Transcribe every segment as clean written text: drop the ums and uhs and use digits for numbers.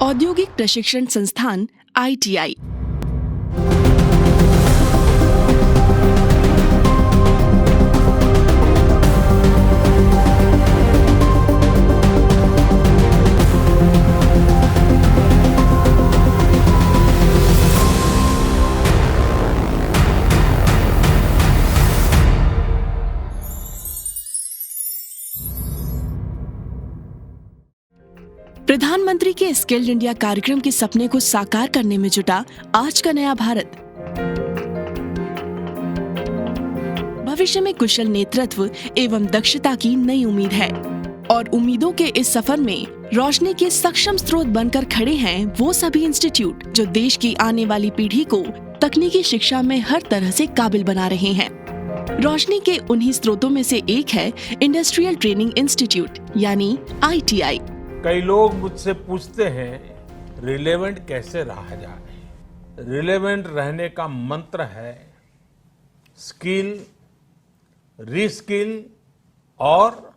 औद्योगिक प्रशिक्षण संस्थान ITI। प्रधानमंत्री के स्किल्ड इंडिया कार्यक्रम के सपने को साकार करने में जुटा आज का नया भारत। भविष्य में कुशल नेतृत्व एवं दक्षता की नई उम्मीद है और उम्मीदों के इस सफर में रोशनी के सक्षम स्रोत बनकर खड़े हैं वो सभी इंस्टीट्यूट जो देश की आने वाली पीढ़ी को तकनीकी शिक्षा में हर तरह से काबिल बना रहे हैं। रोशनी के उन्हीं स्रोतों में से एक है इंडस्ट्रियल ट्रेनिंग इंस्टीट्यूट यानी ITI। कई लोग मुझसे पूछते हैं रिलेवेंट कैसे रहा जाए। रिलेवेंट रहने का मंत्र है स्किल, रीस्किल और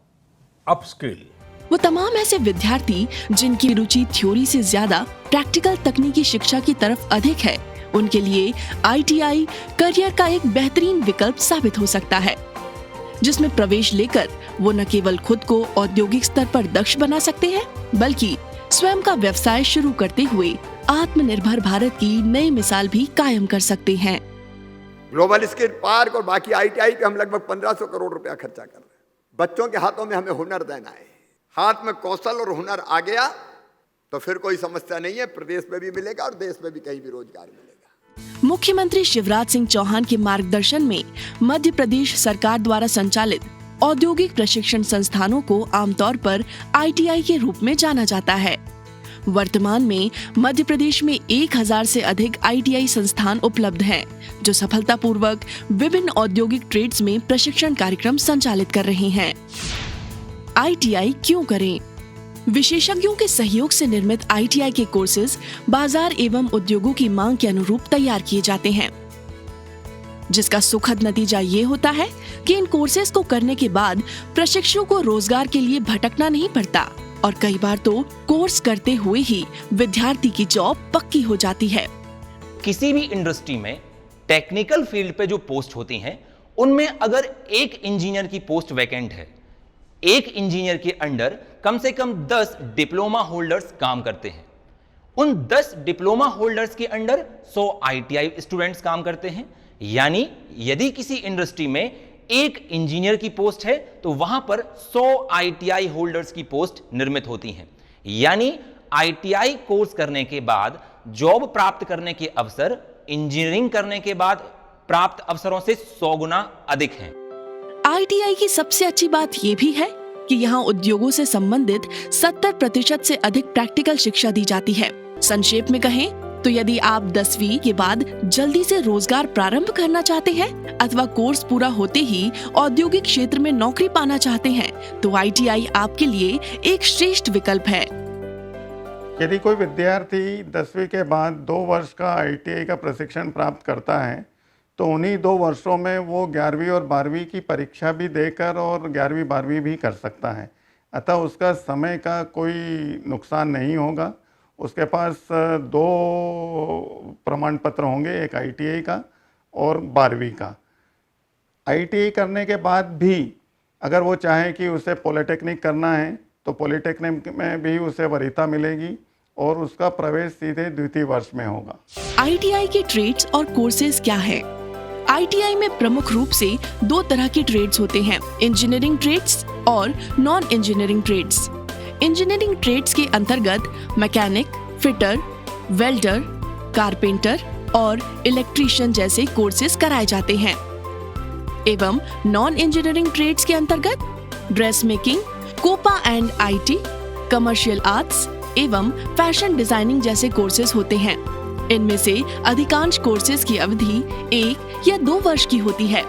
अपस्किल। वो तमाम ऐसे विद्यार्थी जिनकी रुचि थ्योरी से ज्यादा प्रैक्टिकल तकनीकी शिक्षा की तरफ अधिक है, उनके लिए ITI करियर का एक बेहतरीन विकल्प साबित हो सकता है, जिसमें प्रवेश लेकर वो न केवल खुद को औद्योगिक स्तर पर दक्ष बना सकते हैं, बल्कि स्वयं का व्यवसाय शुरू करते हुए आत्मनिर्भर भारत की नई मिसाल भी कायम कर सकते हैं। ग्लोबल स्किल पार्क और बाकी ITI पे हम लगभग 1500 करोड़ रुपया खर्चा कर रहे हैं। बच्चों के हाथों में हमें हुनर देना है। हाथ में कौशल और हुनर आ गया तो फिर कोई समस्या नहीं है, प्रदेश में भी मिलेगा और देश में भी कहीं भी रोजगार मिलेगा। मुख्यमंत्री शिवराज सिंह चौहान के मार्गदर्शन में मध्य प्रदेश सरकार द्वारा संचालित औद्योगिक प्रशिक्षण संस्थानों को आमतौर पर ITI के रूप में जाना जाता है। वर्तमान में मध्य प्रदेश में 1000 से अधिक ITI संस्थान उपलब्ध हैं, जो सफलतापूर्वक विभिन्न औद्योगिक ट्रेड्स में प्रशिक्षण कार्यक्रम संचालित कर रहे हैं। ITI क्यों करें? विशेषज्ञों के सहयोग से निर्मित ITI के कोर्सेज बाजार एवं उद्योगों की मांग के अनुरूप तैयार किए जाते हैं, जिसका सुखद नतीजा ये होता है कि इन कोर्सेज को करने के बाद प्रशिक्षु को रोजगार के लिए भटकना नहीं पड़ता और कई बार तो कोर्स करते हुए ही विद्यार्थी की जॉब पक्की हो जाती है। किसी भी इंडस्ट्री में टेक्निकल फील्ड पे जो पोस्ट होती हैं, उनमें अगर एक इंजीनियर की पोस्ट वैकेंट है, एक इंजीनियर के अंडर कम से कम 10 डिप्लोमा होल्डर्स काम करते हैं। उन 10 डिप्लोमा होल्डर्स के अंडर 100 ITI स्टूडेंट्स काम करते हैं। यानी यदि किसी इंडस्ट्री में एक इंजीनियर की पोस्ट है तो वहां पर 100 ITI होल्डर्स की पोस्ट निर्मित होती हैं। यानी ITI कोर्स करने के बाद जॉब प्राप्त करने के अवसर इंजीनियरिंग करने के बाद प्राप्त अवसरों से 100 गुना अधिक हैं। ITI की सबसे अच्छी बात ये भी है कि यहाँ उद्योगों से संबंधित 70% से अधिक प्रैक्टिकल शिक्षा दी जाती है। संक्षेप में कहें तो यदि आप 10वीं के बाद जल्दी से रोजगार प्रारंभ करना चाहते हैं अथवा कोर्स पूरा होते ही औद्योगिक क्षेत्र में नौकरी पाना चाहते हैं, तो ITI आपके लिए एक श्रेष्ठ विकल्प है। यदि कोई विद्यार्थी 10वीं के बाद 2 वर्ष का ITI का प्रशिक्षण प्राप्त करता है तो उन्हीं 2 वर्षों में वो 11वीं और 12वीं की परीक्षा भी देकर और 11वीं 12वीं भी कर सकता है। अतः उसका समय का कोई नुकसान नहीं होगा। उसके पास 2 प्रमाण पत्र होंगे, एक ITI का और 12वीं का। ITI करने के बाद भी अगर वो चाहे कि उसे पॉलिटेक्निक करना है तो पॉलिटेक्निक में भी उसे वरीयता मिलेगी और उसका प्रवेश सीधे द्वितीय वर्ष में होगा। ITI के ट्रेड्स और कोर्सेज क्या है? ITI में प्रमुख रूप से 2 तरह के ट्रेड्स होते हैं, इंजीनियरिंग ट्रेड्स और non engineering trades. Engineering trades के अंतर्गत मैकेनिक, फिटर, वेल्डर, कारपेंटर और इलेक्ट्रीशियन जैसे कोर्सेज कराए जाते हैं एवं नॉन इंजीनियरिंग ट्रेड्स के अंतर्गत dress making, COPA and IT, commercial arts एवं फैशन डिजाइनिंग जैसे कोर्सेज होते हैं। इनमें से अधिकांश कोर्सेज की अवधि 1 या 2 वर्ष की होती है।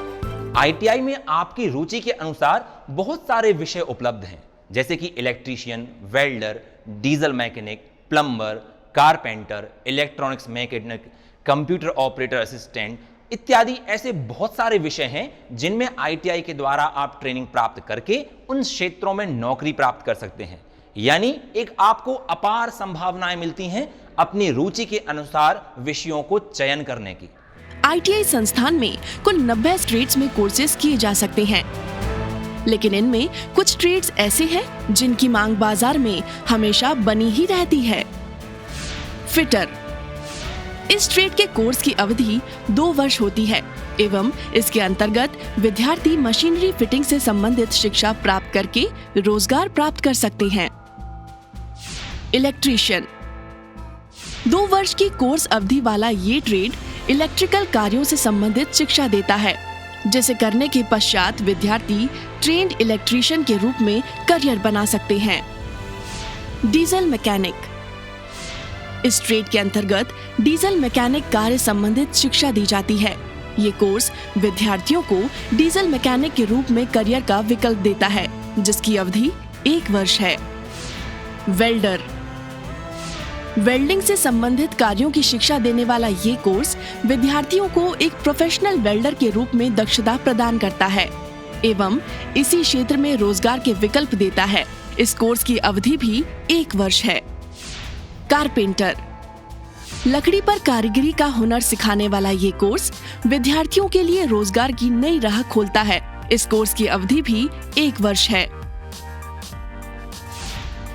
ITI में आपकी रुचि के अनुसार बहुत सारे विषय उपलब्ध हैं, जैसे कि electrician, welder, diesel mechanic, plumber, carpenter, electronics mechanic, computer operator assistant इत्यादि। ऐसे बहुत सारे विषय हैं जिनमें ITI के द्वारा आप ट्रेनिंग प्राप्त करके उन क्षेत्रों में नौकरी प्राप्त कर सकते हैं। यानी एक आपको अपार संभावनाएं मिलती हैं अपनी रुचि के अनुसार विषयों को चयन करने की। ITI संस्थान में कुल 90 ट्रेड्स में कोर्सेज किए जा सकते हैं, लेकिन इनमें कुछ ट्रेड्स ऐसे हैं जिनकी मांग बाजार में हमेशा बनी ही रहती है। फिटर, इस ट्रेड के कोर्स की अवधि 2 वर्ष होती है एवं इसके अंतर्गत विद्यार्थी मशीनरी फिटिंग से संबंधित शिक्षा प्राप्त करके रोजगार प्राप्त कर सकते हैं। इलेक्ट्रीशियन, 2 वर्ष की कोर्स अवधि वाला ये ट्रेड इलेक्ट्रिकल कार्यों से संबंधित शिक्षा देता है, जिसे करने के पश्चात विद्यार्थी ट्रेंड इलेक्ट्रीशियन के रूप में करियर बना सकते हैं। डीजल मैकेनिक, इस ट्रेड के अंतर्गत डीजल मैकेनिक कार्य संबंधित शिक्षा दी जाती है। ये कोर्स विद्यार्थियों को डीजल मैकेनिक के रूप में करियर का विकल्प देता है, जिसकी अवधि 1 वर्ष है। वेल्डर, वेल्डिंग से संबंधित कार्यों की शिक्षा देने वाला ये कोर्स विद्यार्थियों को एक प्रोफेशनल वेल्डर के रूप में दक्षता प्रदान करता है एवं इसी क्षेत्र में रोजगार के विकल्प देता है। इस कोर्स की अवधि भी 1 वर्ष है। कारपेंटर, लकड़ी पर कारीगरी का हुनर सिखाने वाला ये कोर्स विद्यार्थियों के लिए रोजगार की नई राह खोलता है। इस कोर्स की अवधि भी 1 वर्ष है।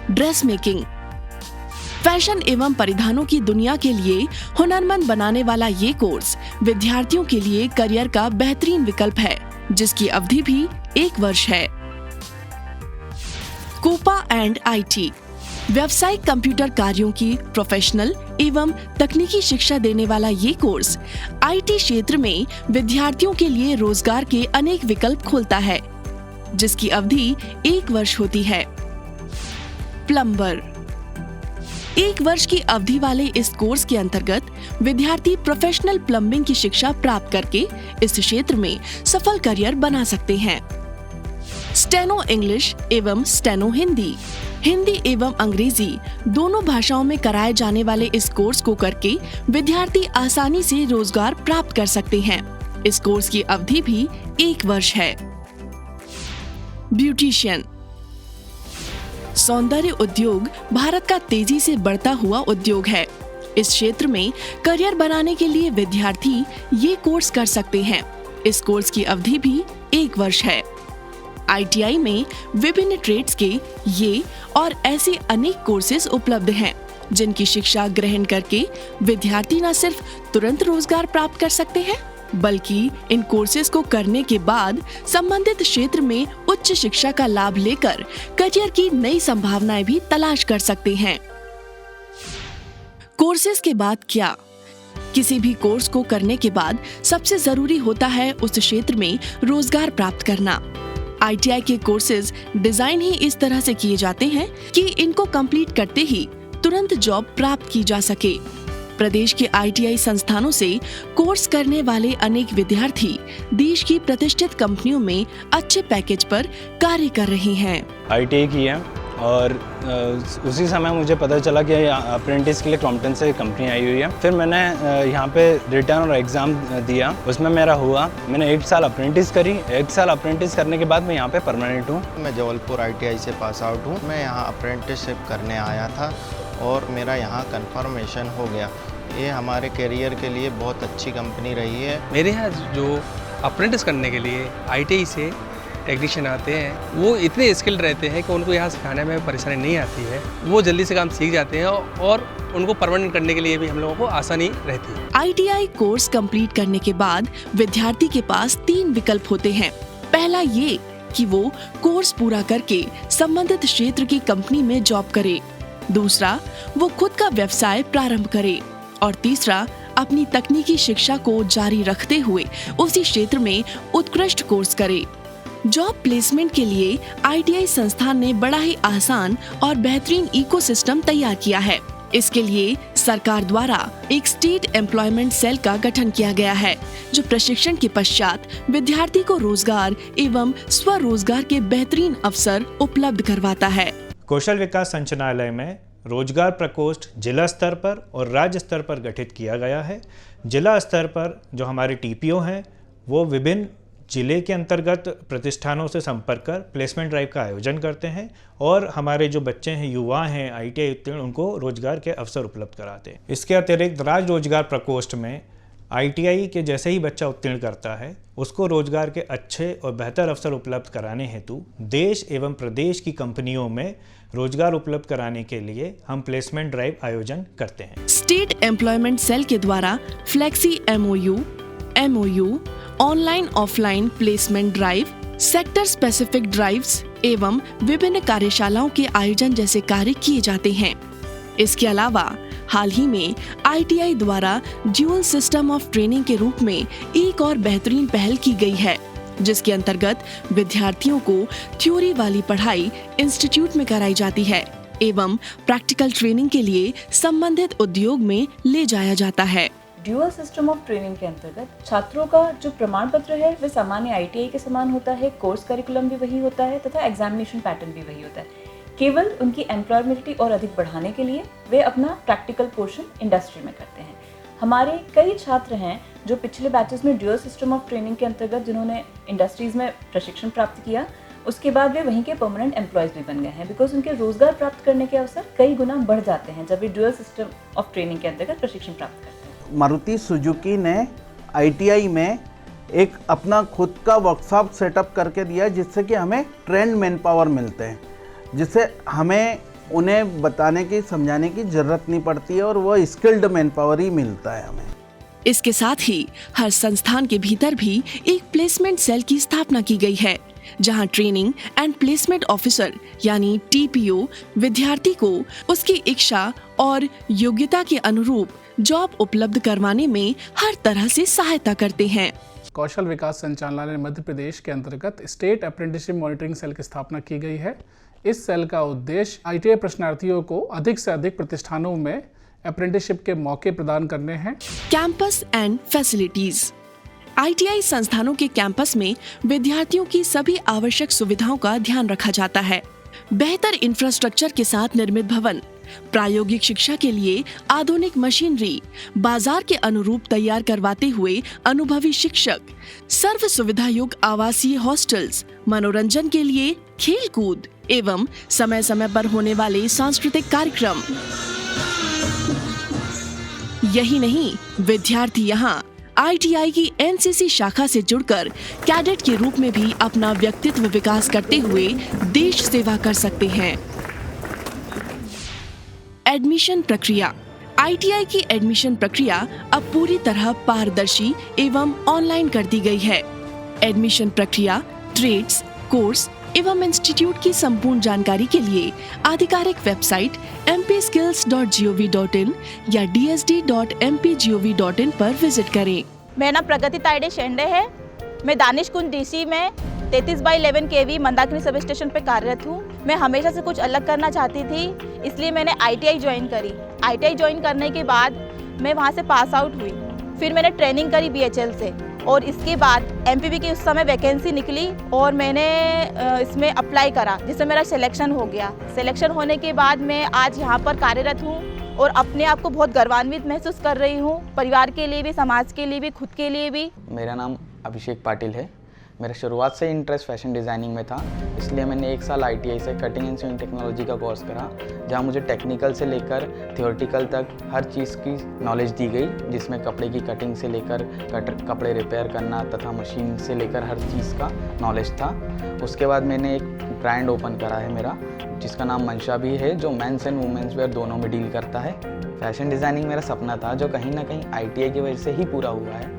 ड्रेस मेकिंग, फैशन एवं परिधानों की दुनिया के लिए हुनरमंद बनाने वाला ये कोर्स विद्यार्थियों के लिए करियर का बेहतरीन विकल्प है, जिसकी अवधि भी 1 वर्ष है। कोपा एंड IT, व्यावसायिक कंप्यूटर कार्यों की प्रोफेशनल एवं तकनीकी शिक्षा देने वाला ये कोर्स IT क्षेत्र में विद्यार्थियों के लिए रोजगार के अनेक विकल्प खोलता है, जिसकी अवधि 1 वर्ष होती है। प्लम्बर, 1 वर्ष की अवधि वाले इस कोर्स के अंतर्गत विद्यार्थी प्रोफेशनल प्लम्बिंग की शिक्षा प्राप्त करके इस क्षेत्र में सफल करियर बना सकते हैं। स्टेनो इंग्लिश एवं स्टेनो हिंदी, हिंदी एवं अंग्रेजी दोनों भाषाओं में कराए जाने वाले इस कोर्स को करके विद्यार्थी आसानी से रोजगार प्राप्त कर सकते हैं। इस कोर्स की अवधि भी 1 वर्ष है। ब्यूटिशियन, सौंदर्य उद्योग भारत का तेजी से बढ़ता हुआ उद्योग है। इस क्षेत्र में करियर बनाने के लिए विद्यार्थी ये कोर्स कर सकते हैं। इस कोर्स की अवधि भी 1 वर्ष है। ITI में विभिन्न ट्रेड्स के ये और ऐसे अनेक कोर्सेज उपलब्ध हैं, जिनकी शिक्षा ग्रहण करके विद्यार्थी न सिर्फ तुरंत रोजगार प्राप्त कर सकते हैं, बल्कि इन कोर्सेज को करने के बाद संबंधित क्षेत्र में उच्च शिक्षा का लाभ लेकर करियर की नई संभावनाएं भी तलाश कर सकते हैं। कोर्सेज के बाद क्या? किसी भी कोर्स को करने के बाद सबसे जरूरी होता है उस क्षेत्र में रोजगार प्राप्त करना। ITI के कोर्सेज डिजाइन ही इस तरह से किए जाते हैं कि इनको कंप्लीट करते ही तुरंत जॉब प्राप्त की जा सके। प्रदेश के ITI संस्थानों से कोर्स करने वाले अनेक विद्यार्थी देश की प्रतिष्ठित कंपनियों में अच्छे पैकेज पर कार्य कर रहे हैं। ITI की है और उसी समय मुझे पता चला कि अप्रेंटिस के लिए क्रॉम्पटन से कंपनी आई हुई है। फिर मैंने यहाँ पे रिटर्न और एग्ज़ाम दिया, उसमें मेरा हुआ। मैंने 1 साल अप्रेंटिस करी। 1 साल अप्रेंटिस करने के बाद मैं यहाँ पे परमानेंट हूँ। मैं जबलपुर ITI से पास आउट हूँ। मैं यहाँ अप्रेंटिसशिप करने आया था और मेरा यहाँ कन्फर्मेशन हो गया। ये हमारे करियर के लिए बहुत अच्छी कंपनी रही है। मेरे यहाँ जो अप्रेंटिस करने के लिए ITI से टेक्नीशियन आते हैं, वो इतने स्किल्ड रहते हैं कि उनको यहाँ सिखाने में परेशानी नहीं आती है। वो जल्दी से काम सीख जाते हैं और उनको परमानेंट करने के लिए भी हम लोगों को आसानी रहती है। ITI कोर्स कंप्लीट करने के बाद विद्यार्थी के पास 3 विकल्प होते हैं। पहला ये कि वो कोर्स पूरा करके संबंधित क्षेत्र की कंपनी में जॉब करे। दूसरा, वो खुद का व्यवसाय प्रारंभ करे और तीसरा, अपनी तकनीकी शिक्षा को जारी रखते हुए उसी क्षेत्र में उत्कृष्ट कोर्स करे। जॉब प्लेसमेंट के लिए ITI संस्थान ने बड़ा ही आसान और बेहतरीन इकोसिस्टम तैयार किया है। इसके लिए सरकार द्वारा एक स्टेट एम्प्लॉयमेंट सेल का गठन किया गया है, जो प्रशिक्षण के पश्चात विद्यार्थी को रोजगार एवं स्वरोजगार के बेहतरीन अवसर उपलब्ध करवाता है। कौशल विकास संचालनालय में रोजगार प्रकोष्ठ जिला स्तर पर और राज्य स्तर पर गठित किया गया है। जिला स्तर पर जो हमारे TPO हैं वो विभिन्न जिले के अंतर्गत प्रतिष्ठानों से संपर्क कर प्लेसमेंट ड्राइव का आयोजन करते हैं और हमारे जो बच्चे हैं, युवा हैं, ITI उत्तीर्ण, उनको रोजगार के अवसर उपलब्ध कराते हैं। इसके अतिरिक्त राज्य रोजगार प्रकोष्ठ में ITI के जैसे ही बच्चा उत्तीर्ण करता है उसको रोजगार के अच्छे और बेहतर अवसर उपलब्ध कराने हेतु देश एवं प्रदेश की कंपनियों में रोजगार उपलब्ध कराने के लिए हम प्लेसमेंट ड्राइव आयोजन करते हैं। स्टेट एम्प्लॉयमेंट सेल के द्वारा flexi MOU, online offline placement drive, sector specific drives एवं विभिन्न कार्यशालाओं के आयोजन जैसे कार्य किए जाते हैं। इसके अलावा हाल ही में ITI द्वारा ड्यूअल सिस्टम ऑफ ट्रेनिंग के रूप में एक और बेहतरीन पहल की गई है, जिसके अंतर्गत विद्यार्थियों को थ्योरी वाली पढ़ाई इंस्टीट्यूट में कराई जाती है एवं प्रैक्टिकल ट्रेनिंग के लिए संबंधित उद्योग में ले जाया जाता है। ड्यूअल सिस्टम ऑफ ट्रेनिंग के अंतर्गत छात्रों का जो प्रमाण पत्र है वह सामान्य ITI के समान होता है, कोर्स करिकुलम भी वही होता है तथा एग्जामिनेशन पैटर्न भी वही होता है। केवल उनकी एम्प्लॉयबिलिटी और अधिक बढ़ाने के लिए वे अपना प्रैक्टिकल पोर्शन इंडस्ट्री में करते हैं। हमारे कई छात्र हैं जो पिछले बैचेस में ड्यूअल सिस्टम ऑफ ट्रेनिंग के अंतर्गत जिन्होंने इंडस्ट्रीज में प्रशिक्षण प्राप्त किया, उसके बाद वे वहीं के परमानेंट एम्प्लॉयज भी बन गए हैं, बिकॉज उनके रोजगार प्राप्त करने के अवसर कई गुना बढ़ जाते हैं जब वे ड्यूअल सिस्टम ऑफ ट्रेनिंग के अंतर्गत प्रशिक्षण प्राप्त करते हैं। मारुति सुजुकी ने ITI में एक अपना खुद का वर्कशॉप सेटअप करके दिया, जिससे कि हमें ट्रेंड मैन पावर मिलते हैं, जिससे हमें उन्हें बताने की, समझाने की ज़रूरत नहीं पड़ती है और वो स्किल्ड मैन पावर ही मिलता है हमें। इसके साथ ही हर संस्थान के भीतर भी एक प्लेसमेंट सेल की स्थापना की गई है, जहां ट्रेनिंग एंड प्लेसमेंट ऑफिसर यानी TPO विद्यार्थी को उसकी इच्छा और योग्यता के अनुरूप जॉब उपलब्ध करवाने में हर तरह से सहायता करते हैं। कौशल विकास संचालनालय मध्य प्रदेश के अंतर्गत स्टेट अप्रेंटिसशिप मॉनिटरिंग सेल की स्थापना की गई है। इस सेल का उद्देश्य ITI प्रशिक्षणार्थियों को अधिक से अधिक प्रतिष्ठानों में अप्रेंटिसशिप के मौके प्रदान करने हैं। Campus and facilities. ITI संस्थानों के कैंपस में विद्यार्थियों की सभी आवश्यक सुविधाओं का ध्यान रखा जाता है। बेहतर इंफ्रास्ट्रक्चर के साथ निर्मित भवन, प्रायोगिक शिक्षा के लिए आधुनिक मशीनरी, बाजार के अनुरूप तैयार करवाते हुए अनुभवी शिक्षक, सर्व सुविधा युक्त आवासीय हॉस्टल्स, मनोरंजन के लिए खेल कूद एवं समय समय पर होने वाले सांस्कृतिक कार्यक्रम। यही नहीं, विद्यार्थी यहाँ ITI की NCC शाखा से जुड़कर कैडेट के रूप में भी अपना व्यक्तित्व विकास करते हुए देश सेवा कर सकते हैं। एडमिशन प्रक्रिया। ITI की एडमिशन प्रक्रिया अब पूरी तरह पारदर्शी एवं ऑनलाइन कर दी गई है। एडमिशन प्रक्रिया, ट्रेड्स, कोर्स एवं इंस्टीट्यूट की संपूर्ण जानकारी के लिए आधिकारिक वेबसाइट mpskills.gov.in या dsd.mpgov.in पर विजिट करें। मेरा नाम प्रगति ताइडे शेंडे है। मैं दानिश कुंज DC में 33/11 kV मंदाकिनी सब स्टेशन पे कार्यरत हूँ। मैं हमेशा से कुछ अलग करना चाहती थी, इसलिए मैंने ITI ज्वाइन करी। ITI ज्वाइन करने के बाद मैं वहाँ से पास आउट हुई। फिर मैंने ट्रेनिंग करी BHL से और इसके बाद MPV की उस समय वैकेंसी निकली और मैंने इसमें अप्लाई करा, जिससे मेरा सिलेक्शन हो गया। सिलेक्शन होने के बाद मैं आज यहाँ पर कार्यरत हूँ और अपने आप को बहुत गर्वान्वित महसूस कर रही हूँ, परिवार के लिए भी, समाज के लिए भी, खुद के लिए भी। मेरा नाम अभिषेक पाटिल है। मेरा शुरुआत से इंटरेस्ट फैशन डिज़ाइनिंग में था, इसलिए मैंने 1 साल ITI से कटिंग एंड स्विंग टेक्नोलॉजी का कोर्स करा, जहां मुझे टेक्निकल से लेकर थियोरेटिकल तक हर चीज़ की नॉलेज दी गई, जिसमें कपड़े की कटिंग से लेकर कपड़े रिपेयर करना तथा मशीन से लेकर हर चीज़ का नॉलेज था। उसके बाद मैंने एक ब्रांड ओपन करा है मेरा, जिसका नाम मंशा भी है, जो मेंस एंड वुमेंस वेयर दोनों में डील करता है। फैशन डिज़ाइनिंग मेरा सपना था, जो कहीं ना कहीं ITI की वजह से ही पूरा हुआ है।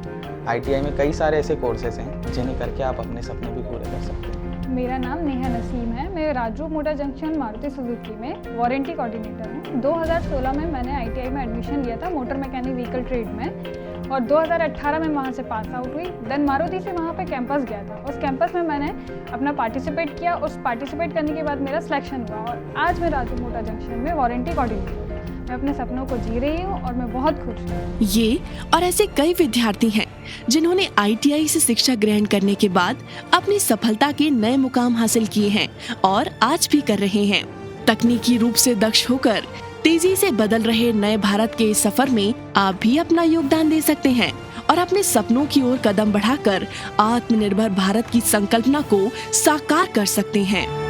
ITI में कई सारे ऐसे कोर्सेज हैं जिन्हें करके आप अपने सपने भी पूरे कर सकते हैं। मेरा नाम नेहा नसीम है। मैं Raju motor junction Maruti Suzuki में वारंटी कोऑर्डिनेटर हूँ। 2016 में मैंने ITI में एडमिशन लिया था मोटर मैकेनिक व्हीकल ट्रेड में और 2018 में वहाँ से पास आउट हुई। देन मारुति से वहाँ पे कैंपस गया था। उस कैंपस में मैंने अपना पार्टिसिपेट किया। उस पार्टिसिपेट करने के बाद मेरा सिलेक्शन हुआ और आज मैं राजू मोटर जंक्शन में वारंटी कोऑर्डिनेटर। मैं अपने सपनों को जी रही हूँ और मैं बहुत खुश हूँ। ये और ऐसे कई विद्यार्थी हैं जिन्होंने ITI से शिक्षा ग्रहण करने के बाद अपनी सफलता के नए मुकाम हासिल किए हैं और आज भी कर रहे हैं। तकनीकी रूप से दक्ष होकर तेजी से बदल रहे नए भारत के इस सफर में आप भी अपना योगदान दे सकते हैं और अपने सपनों की ओर कदम बढ़ाकर आत्मनिर्भर भारत की संकल्पना को साकार कर सकते हैं।